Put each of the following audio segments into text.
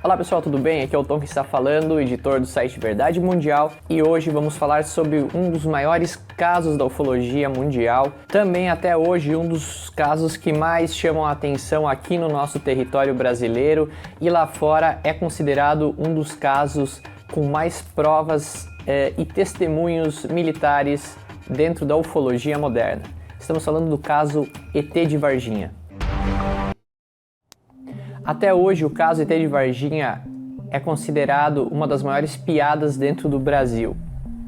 Olá pessoal, tudo bem? Aqui é o Tom que está falando, editor do site Verdade Mundial, e hoje vamos falar sobre um dos maiores casos da ufologia mundial, também até hoje um dos casos que mais chamam a atenção aqui no nosso território brasileiro, e lá fora é considerado um dos casos com mais provas e testemunhos militares dentro da ufologia moderna. Estamos falando do caso ET de Varginha. Até hoje, o caso ET de Varginha é considerado uma das maiores piadas dentro do Brasil.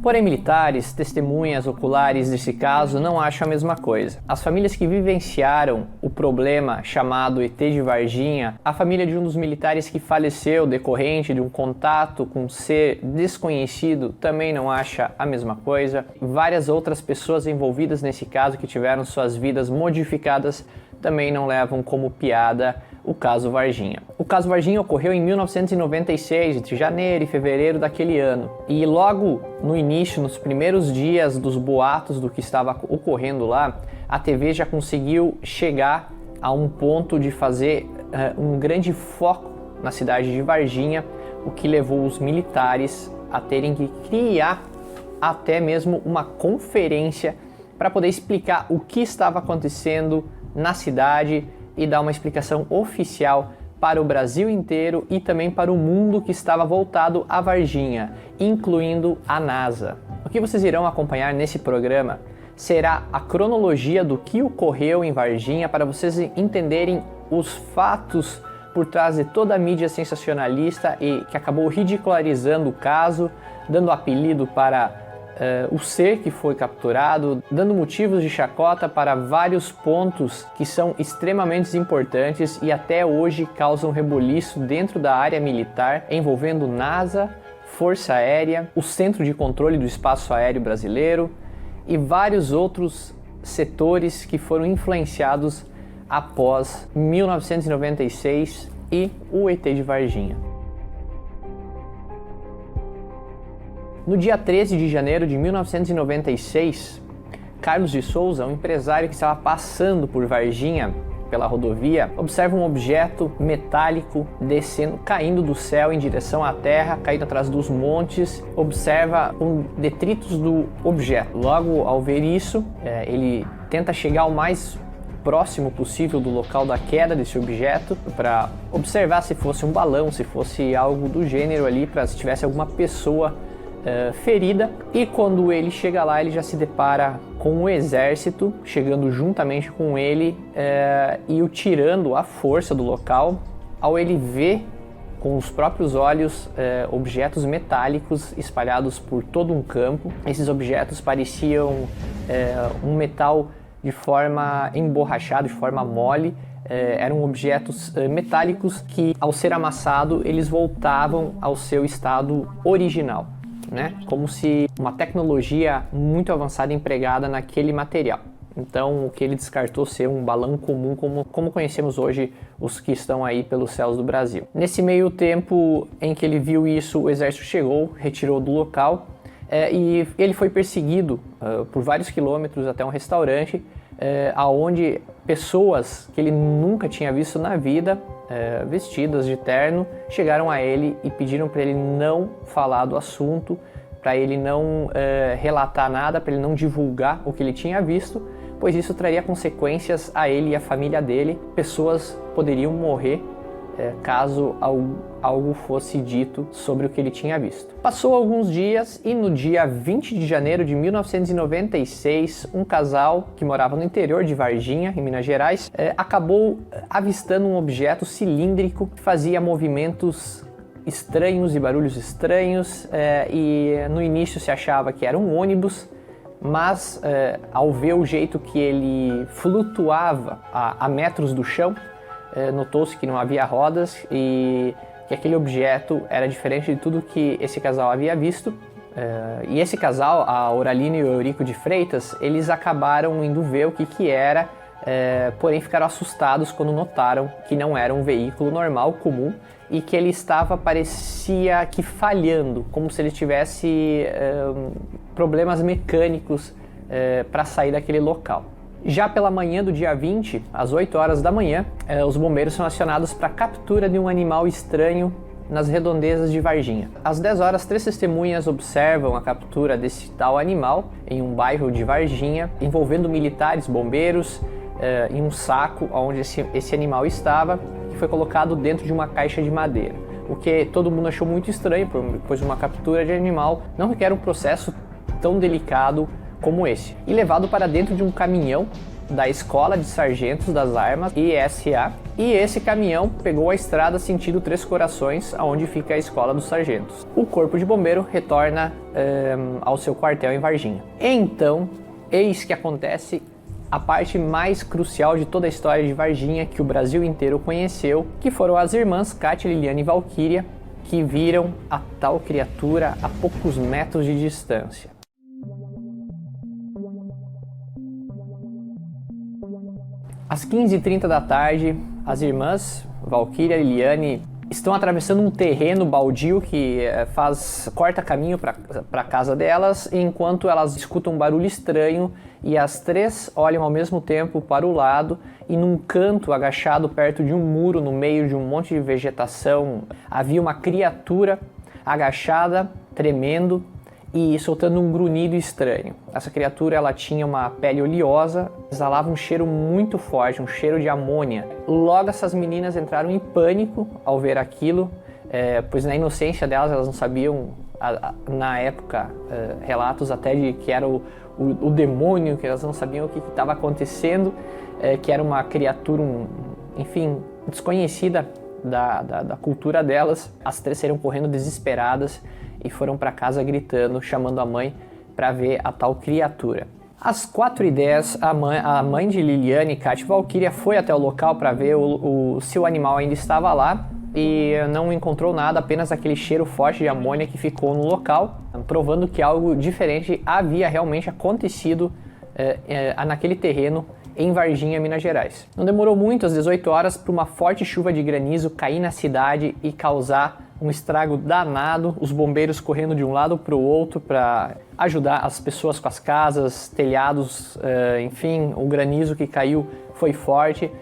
Porém, militares, testemunhas oculares desse caso não acham a mesma coisa. As famílias que vivenciaram o problema chamado ET de Varginha, a família de um dos militares que faleceu decorrente de um contato com um ser desconhecido também não acha a mesma coisa. Várias outras pessoas envolvidas nesse caso que tiveram suas vidas modificadas também não levam como piada o caso Varginha. O caso Varginha ocorreu em 1996, entre janeiro e fevereiro daquele ano. E logo no início, nos primeiros dias dos boatos do que estava ocorrendo lá, a TV já conseguiu chegar a um ponto de fazer um grande foco na cidade de Varginha, o que levou os militares a terem que criar até mesmo uma conferência para poder explicar o que estava acontecendo na cidade e dar uma explicação oficial para o Brasil inteiro e também para o mundo que estava voltado a Varginha, incluindo a NASA. O que vocês irão acompanhar nesse programa será a cronologia do que ocorreu em Varginha para vocês entenderem os fatos por trás de toda a mídia sensacionalista e que acabou ridicularizando o caso, dando apelido para o ser que foi capturado, dando motivos de chacota para vários pontos que são extremamente importantes e até hoje causam rebuliço dentro da área militar, envolvendo NASA, Força Aérea, o Centro de Controle do Espaço Aéreo Brasileiro e vários outros setores que foram influenciados após 1996 e o ET de Varginha. No dia 13 de janeiro de 1996, Carlos de Souza, um empresário que estava passando por Varginha, pela rodovia, observa um objeto metálico descendo, caindo do céu em direção à terra, caindo atrás dos montes, observa detritos do objeto. Logo, ao ver isso, ele tenta chegar o mais próximo possível do local da queda desse objeto para observar se fosse um balão, se fosse algo do gênero ali, para se tivesse alguma pessoa ferida, e quando ele chega lá ele já se depara com o exército chegando juntamente com ele e o tirando à força do local. Ao ele ver com os próprios olhos objetos metálicos espalhados por todo um campo, esses objetos pareciam um metal de forma emborrachada, de forma mole. Eram objetos metálicos que, ao ser amassado, eles voltavam ao seu estado original, né? Como se uma tecnologia muito avançada empregada naquele material. Então, o que ele descartou ser um balão comum, como conhecemos hoje os que estão aí pelos céus do Brasil. Nesse meio tempo em que ele viu isso, o exército chegou, retirou do local e ele foi perseguido por vários quilômetros até um restaurante, aonde pessoas que ele nunca tinha visto na vida, vestidas de terno, chegaram a ele e pediram para ele não falar do assunto, para ele não relatar nada, para ele não divulgar o que ele tinha visto, pois isso traria consequências a ele e a família dele. Pessoas poderiam morrer caso algo fosse dito sobre o que ele tinha visto. Passou alguns dias e no dia 20 de janeiro de 1996, um casal que morava no interior de Varginha, em Minas Gerais, acabou avistando um objeto cilíndrico que fazia movimentos estranhos e barulhos estranhos, e no início se achava que era um ônibus, mas ao ver o jeito que ele flutuava a metros do chão, notou-se que não havia rodas e que aquele objeto era diferente de tudo que esse casal havia visto. E esse casal, a Auralina e o Eurico de Freitas, eles acabaram indo ver o que era, porém ficaram assustados quando notaram que não era um veículo normal, comum, e que ele estava, parecia que falhando, como se ele tivesse problemas mecânicos para sair daquele local. Já pela manhã do dia 20, às 8 horas da manhã, os bombeiros são acionados para a captura de um animal estranho nas redondezas de Varginha. Às 10 horas, 3 testemunhas observam a captura desse tal animal em um bairro de Varginha, envolvendo militares, bombeiros, em um saco onde esse animal estava, que foi colocado dentro de uma caixa de madeira. O que todo mundo achou muito estranho, pois uma captura de animal não requer um processo tão delicado como esse. E levado para dentro de um caminhão da Escola de Sargentos das Armas, ESA, e esse caminhão pegou a estrada sentido Três Corações, onde fica a Escola dos Sargentos. O corpo de bombeiro retorna ao seu quartel em Varginha. Então, eis que acontece a parte mais crucial de toda a história de Varginha, que o Brasil inteiro conheceu, que foram as irmãs Kátia, Liliane e Valquíria, que viram a tal criatura a poucos metros de distância. Às 15h30 da tarde, as irmãs Valquíria e Liliane estão atravessando um terreno baldio que corta caminho para a casa delas, enquanto elas escutam um barulho estranho e as três olham ao mesmo tempo para o lado, e num canto agachado perto de um muro, no meio de um monte de vegetação, havia uma criatura agachada, tremendo e soltando um grunhido estranho. Essa criatura, ela tinha uma pele oleosa, exalava um cheiro muito forte, um cheiro de amônia. Logo essas meninas entraram em pânico ao ver aquilo, pois na inocência delas, elas não sabiam, na época, relatos até de que era o demônio, que elas não sabiam o que estava acontecendo, que era uma criatura, enfim, desconhecida da cultura delas. As três saíram correndo desesperadas e foram para casa gritando, chamando a mãe para ver a tal criatura. Às 4h10, a mãe de Liliane, Kátia e Valquíria, foi até o local para ver se o animal ainda estava lá, e não encontrou nada, apenas aquele cheiro forte de amônia que ficou no local, provando que algo diferente havia realmente acontecido naquele terreno em Varginha, Minas Gerais. Não demorou muito, às 18 horas, para uma forte chuva de granizo cair na cidade e causar um estrago danado, os bombeiros correndo de um lado para o outro para ajudar as pessoas com as casas, telhados, enfim, o granizo que caiu foi forte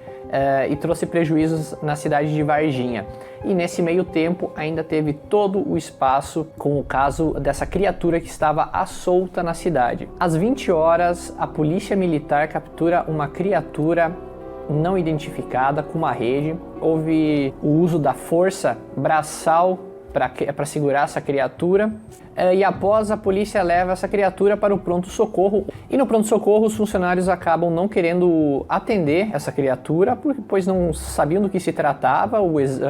e trouxe prejuízos na cidade de Varginha. E nesse meio tempo ainda teve todo o espaço com o caso dessa criatura que estava à solta na cidade. Às 20 horas, a polícia militar captura uma criatura não identificada com uma rede. Houve o uso da força braçal para segurar essa criatura, e após, a polícia leva essa criatura para o pronto-socorro, e no pronto-socorro os funcionários acabam não querendo atender essa criatura, pois não sabiam do que se tratava,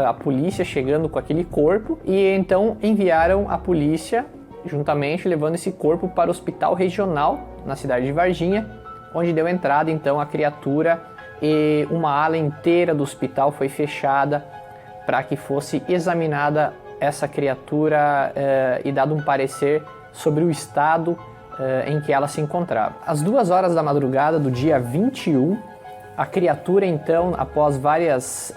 a polícia chegando com aquele corpo, e então enviaram a polícia juntamente, levando esse corpo para o hospital regional na cidade de Varginha, onde deu entrada então a criatura, e uma ala inteira do hospital foi fechada para que fosse examinada essa criatura e dado um parecer sobre o estado em que ela se encontrava. Às 2 horas da madrugada do dia 21, a criatura então, após vários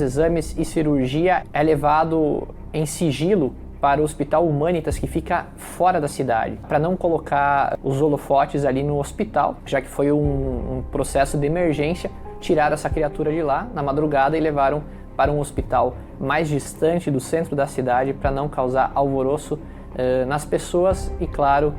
exames e cirurgia, é levado em sigilo para o Hospital Humanitas, que fica fora da cidade, para não colocar os holofotes ali no hospital, já que foi um processo de emergência. Tiraram essa criatura de lá na madrugada e levaram para um hospital mais distante do centro da cidade, para não causar alvoroço nas pessoas e, claro,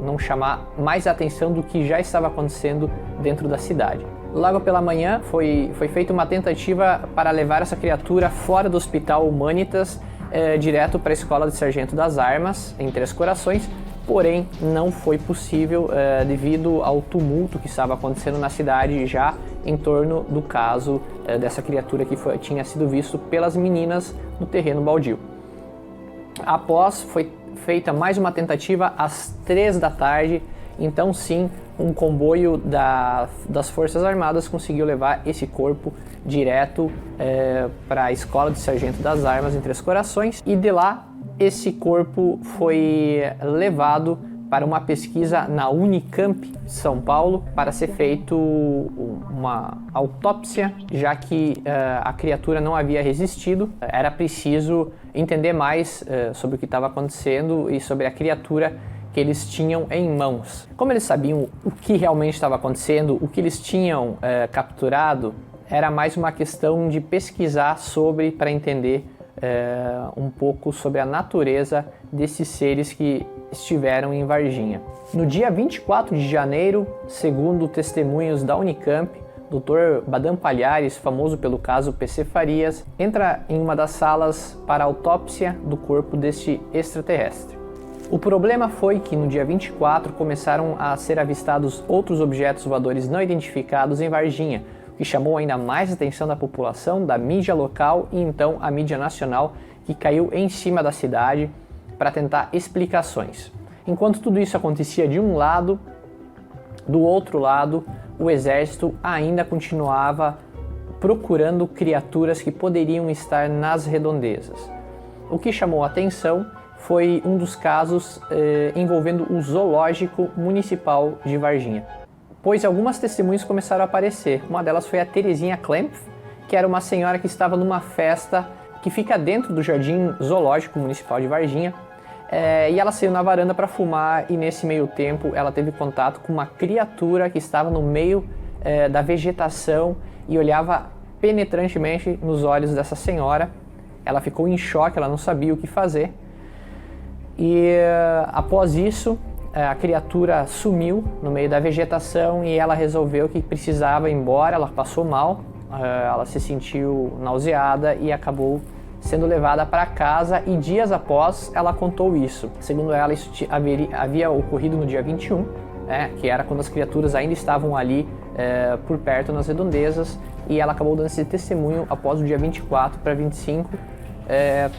não chamar mais atenção do que já estava acontecendo dentro da cidade. Logo pela manhã foi feita uma tentativa para levar essa criatura fora do Hospital Humanitas, direto para a Escola de Sargento das Armas, em Três Corações, porém não foi possível devido ao tumulto que estava acontecendo na cidade já em torno do caso dessa criatura que tinha sido visto pelas meninas no terreno baldio. Após, foi feita mais uma tentativa às 3 da tarde, então sim, um comboio das Forças Armadas conseguiu levar esse corpo direto para a Escola de Sargento das Armas em Três Corações, e de lá esse corpo foi levado para uma pesquisa na Unicamp de São Paulo para ser feito uma autópsia, já que a criatura não havia resistido. Era preciso entender mais sobre o que estava acontecendo e sobre a criatura que eles tinham em mãos. Como eles sabiam o que realmente estava acontecendo, o que eles tinham capturado, era mais uma questão de pesquisar sobre, para entender um pouco sobre a natureza desses seres que estiveram em Varginha. No dia 24 de janeiro, segundo testemunhos da Unicamp, Dr. Badam Palhares, famoso pelo caso PC Farias, entra em uma das salas para a autópsia do corpo deste extraterrestre. O problema foi que no dia 24 começaram a ser avistados outros objetos voadores não identificados em Varginha, o que chamou ainda mais a atenção da população, da mídia local e então a mídia nacional, que caiu em cima da cidade para tentar explicações. Enquanto tudo isso acontecia de um lado, do outro lado, o exército ainda continuava procurando criaturas que poderiam estar nas redondezas. O que chamou a atenção foi um dos casos envolvendo o Zoológico Municipal de Varginha, pois algumas testemunhas começaram a aparecer. Uma delas foi a Terezinha Klemp, que era uma senhora que estava numa festa que fica dentro do Jardim Zoológico Municipal de Varginha, e ela saiu na varanda para fumar, e nesse meio tempo ela teve contato com uma criatura que estava no meio da vegetação e olhava penetrantemente nos olhos dessa senhora. Ela ficou em choque, ela não sabia o que fazer, e após isso a criatura sumiu no meio da vegetação e ela resolveu que precisava ir embora. Ela passou mal, ela se sentiu nauseada e acabou sendo levada para casa, e dias após ela contou isso. Segundo ela, isso havia ocorrido no dia 21, que era quando as criaturas ainda estavam ali por perto nas redondezas, e ela acabou dando esse testemunho após o dia 24 para 25,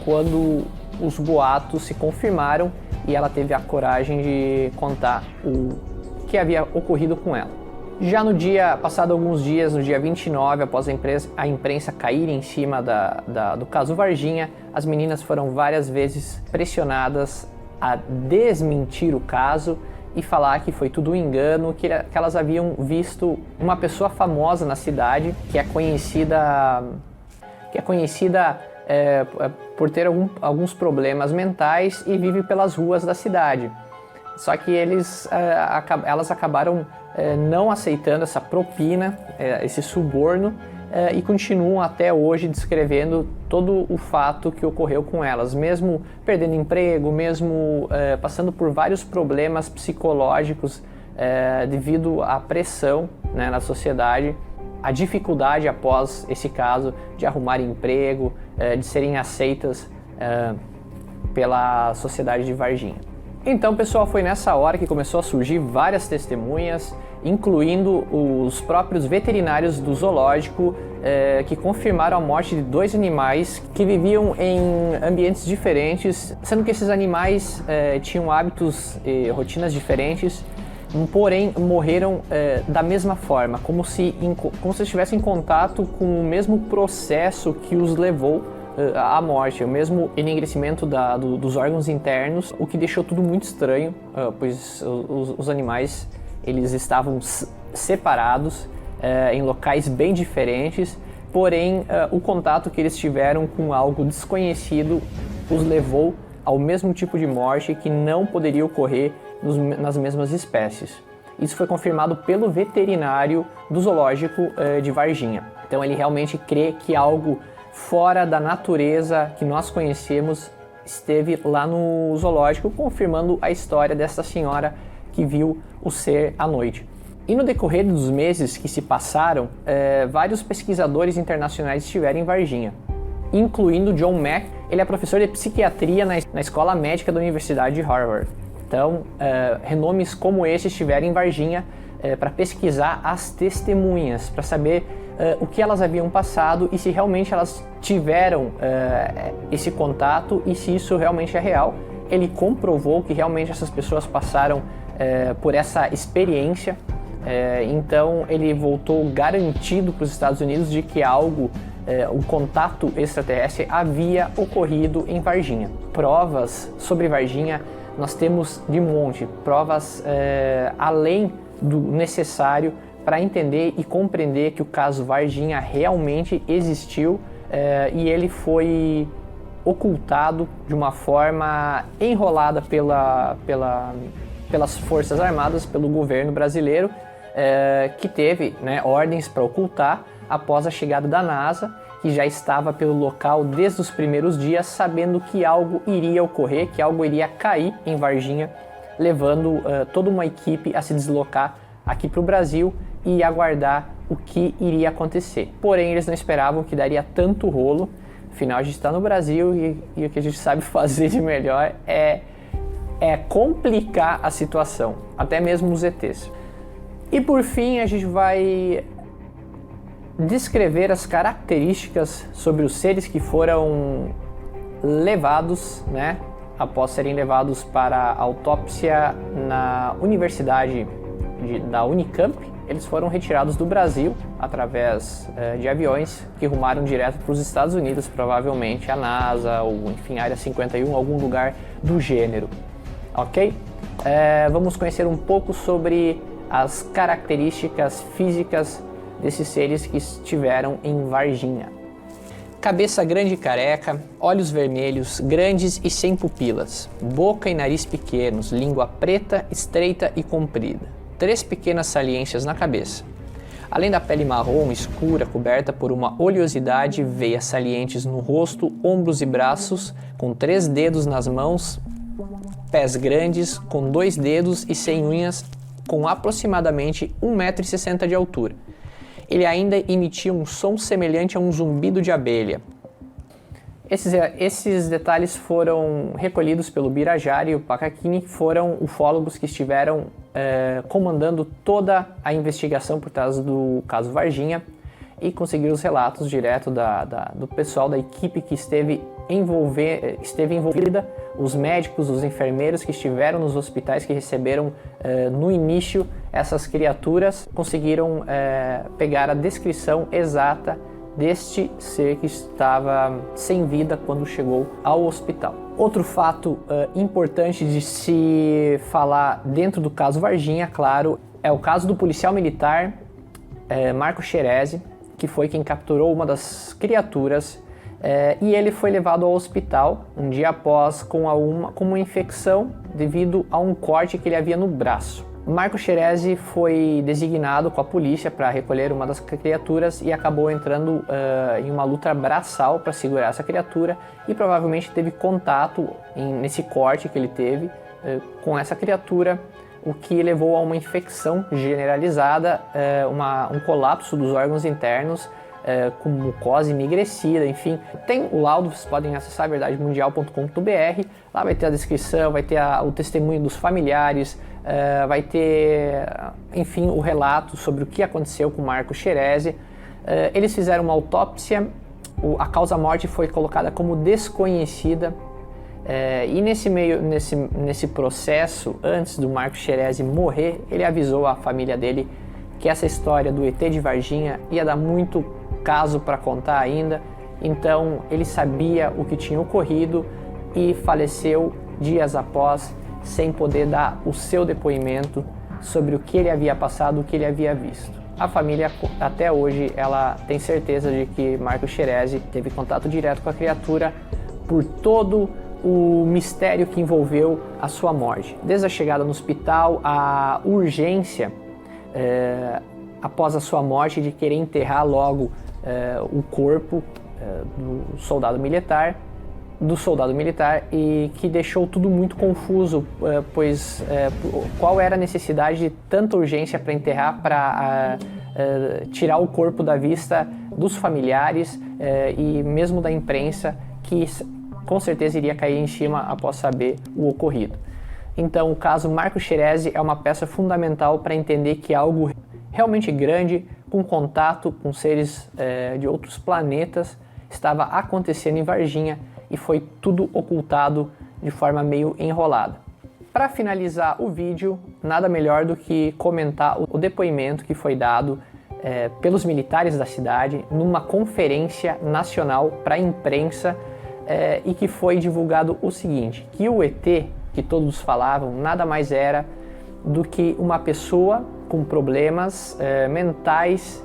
quando os boatos se confirmaram e ela teve a coragem de contar o que havia ocorrido com ela. Já no dia, passado alguns dias, no dia 29, após a imprensa cair em cima do caso Varginha, as meninas foram várias vezes pressionadas a desmentir o caso e falar que foi tudo um engano, que elas haviam visto uma pessoa famosa na cidade, que é conhecida por ter alguns problemas mentais e vive pelas ruas da cidade. Só que elas acabaram não aceitando essa propina, esse suborno, e continuam até hoje descrevendo todo o fato que ocorreu com elas, mesmo perdendo emprego, mesmo passando por vários problemas psicológicos devido à pressão, né, na sociedade, a dificuldade após esse caso de arrumar emprego, de serem aceitas pela sociedade de Varginha. Então, pessoal, foi nessa hora que começou a surgir várias testemunhas, incluindo os próprios veterinários do zoológico, que confirmaram a morte de 2 animais que viviam em ambientes diferentes, sendo que esses animais tinham hábitos e rotinas diferentes, porém morreram da mesma forma, como se estivessem em contato com o mesmo processo que os levou à morte, o mesmo enegrecimento dos órgãos internos, o que deixou tudo muito estranho, pois os animais eles estavam separados em locais bem diferentes, porém o contato que eles tiveram com algo desconhecido os levou ao mesmo tipo de morte que não poderia ocorrer nas mesmas espécies. Isso foi confirmado pelo veterinário do zoológico de Varginha. Então ele realmente crê que algo fora da natureza que nós conhecemos esteve lá no zoológico, confirmando a história dessa senhora que viu o ser à noite. E no decorrer dos meses que se passaram, vários pesquisadores internacionais estiveram em Varginha, incluindo John Mack. Ele é professor de psiquiatria na Escola Médica da Universidade de Harvard. Então, renomes como esse estiveram em Varginha para pesquisar as testemunhas, para saber o que elas haviam passado e se realmente elas tiveram esse contato e se isso realmente é real. Ele comprovou que realmente essas pessoas passaram por essa experiência, então ele voltou garantido para os Estados Unidos de que um contato extraterrestre havia ocorrido em Varginha. Provas sobre Varginha nós temos de monte, provas além do necessário para entender e compreender que o caso Varginha realmente existiu e ele foi ocultado de uma forma enrolada pelas Forças Armadas, pelo governo brasileiro, que teve, né, ordens para ocultar, após a chegada da NASA, que já estava pelo local desde os primeiros dias, sabendo que algo iria ocorrer, que algo iria cair em Varginha, levando toda uma equipe a se deslocar aqui para o Brasil e aguardar o que iria acontecer. Porém, eles não esperavam que daria tanto rolo. Afinal, a gente está no Brasil e o que a gente sabe fazer de melhor é complicar a situação, até mesmo os ETs. E por fim, a gente vai descrever as características sobre os seres que foram levados, né, após serem levados para a autópsia na Universidade da Unicamp. Eles foram retirados do Brasil através de aviões que rumaram direto para os Estados Unidos, provavelmente a NASA ou, enfim, Área 51, algum lugar do gênero. Ok? Vamos conhecer um pouco sobre as características físicas desses seres que estiveram em Varginha. Cabeça grande e careca, olhos vermelhos, grandes e sem pupilas, boca e nariz pequenos, língua preta, estreita e comprida, 3 pequenas saliências na cabeça. Além da pele marrom escura coberta por uma oleosidade, veias salientes no rosto, ombros e braços, com 3 dedos nas mãos, pés grandes, com 2 dedos e sem unhas, com aproximadamente 1,60 m de altura. Ele ainda emitia um som semelhante a um zumbido de abelha. Esses detalhes foram recolhidos pelo Birajara e o Pacachini, que foram ufólogos que estiveram comandando toda a investigação por trás do caso Varginha e conseguiram os relatos direto do pessoal da equipe que esteve envolvida, os médicos, os enfermeiros que estiveram nos hospitais que receberam no início essas criaturas, conseguiram pegar a descrição exata deste ser que estava sem vida quando chegou ao hospital. Outro fato importante de se falar dentro do caso Varginha, claro, é o caso do policial militar Marco Cheresi, que foi quem capturou uma das criaturas e ele foi levado ao hospital um dia após com uma infecção devido a um corte que ele havia no braço. Marco Cheresi foi designado com a polícia para recolher uma das criaturas e acabou entrando em uma luta braçal para segurar essa criatura e provavelmente teve contato nesse corte que ele teve com essa criatura, o que levou a uma infecção generalizada, um colapso dos órgãos internos, com mucosa enegrecida, enfim. Tem o laudo, vocês podem acessar verdademundial.com.br, lá vai ter a descrição, vai ter o testemunho dos familiares, vai ter, enfim, o relato sobre o que aconteceu com Marco Cheresi. Eles fizeram uma autópsia, a causa-morte foi colocada como desconhecida, e nesse processo, antes do Marco Cheresi morrer, ele avisou a família dele que essa história do ET de Varginha ia dar muito caso para contar ainda, então ele sabia o que tinha ocorrido e faleceu dias após, sem poder dar o seu depoimento sobre o que ele havia passado, o que ele havia visto. A família, até hoje, ela tem certeza de que Marco Cheresi teve contato direto com a criatura por todo o mistério que envolveu a sua morte. Desde a chegada no hospital, a urgência após a sua morte de querer enterrar logo o corpo do soldado militar e que deixou tudo muito confuso, pois qual era a necessidade de tanta urgência para enterrar, para tirar o corpo da vista dos familiares e mesmo da imprensa, que com certeza iria cair em cima após saber o ocorrido. Então o caso Marco Cheresi é uma peça fundamental para entender que algo realmente grande, com contato com seres de outros planetas, estava acontecendo em Varginha e foi tudo ocultado de forma meio enrolada. Para finalizar o vídeo, nada melhor do que comentar o depoimento que foi dado pelos militares da cidade numa conferência nacional para a imprensa e que foi divulgado o seguinte, que o ET que todos falavam nada mais era do que uma pessoa com problemas mentais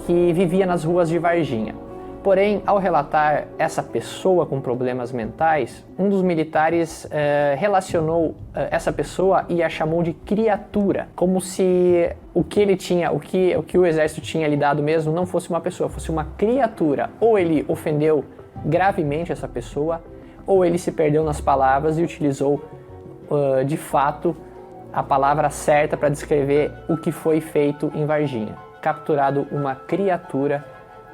que vivia nas ruas de Varginha. Porém, ao relatar essa pessoa com problemas mentais, um dos militares relacionou essa pessoa e a chamou de criatura, como se o que o exército tinha lhe dado mesmo não fosse uma pessoa, fosse uma criatura. Ou ele ofendeu gravemente essa pessoa, ou ele se perdeu nas palavras e utilizou de fato a palavra certa para descrever o que foi feito em Varginha. Capturado uma criatura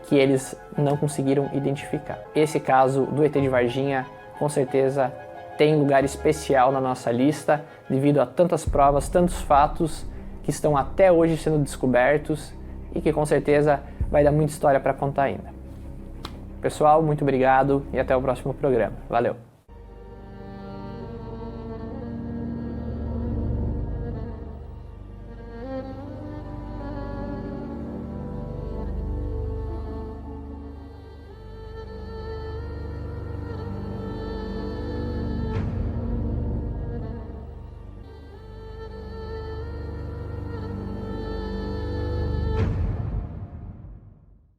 que eles não conseguiram identificar. Esse caso do ET de Varginha, com certeza, tem lugar especial na nossa lista, devido a tantas provas, tantos fatos que estão até hoje sendo descobertos e que com certeza vai dar muita história para contar ainda. Pessoal, muito obrigado e até o próximo programa. Valeu!